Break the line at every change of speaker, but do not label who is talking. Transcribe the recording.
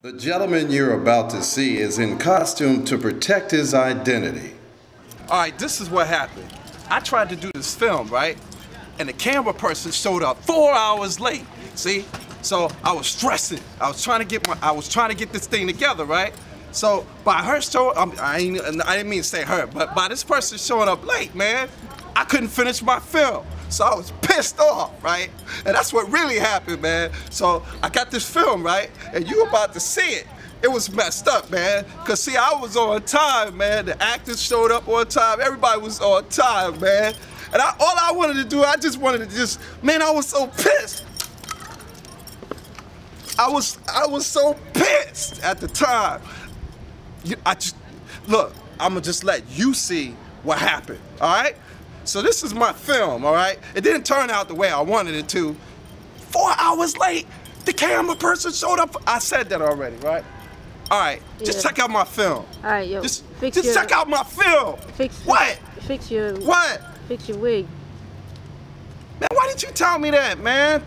The gentleman you're about to see is in costume to protect his identity.
All right, this is what happened. I tried to do this film, right? And the camera person showed up 4 hours late. See? So I was stressing. I was trying to get this thing together, right? So by her I didn't mean to say her, but by this person showing up late, man, I couldn't finish my film. So I was pissed off, right? And that's what really happened, man. So I got this film, right? And you about to see it. It was messed up, man. Cause see, I was on time, man. The actors showed up on time. Everybody was on time, man. And all I wanted to do, I was so pissed. I was so pissed at the time. Look, I'ma just let you see what happened, all right? So this is my film, all right? It didn't turn out the way I wanted it to. 4 hours late, the camera person showed up. I said that already, right? All right, just check out my film.
All right, yo,
just check out my film. Fix your
wig.
Man, why didn't you tell me that, man?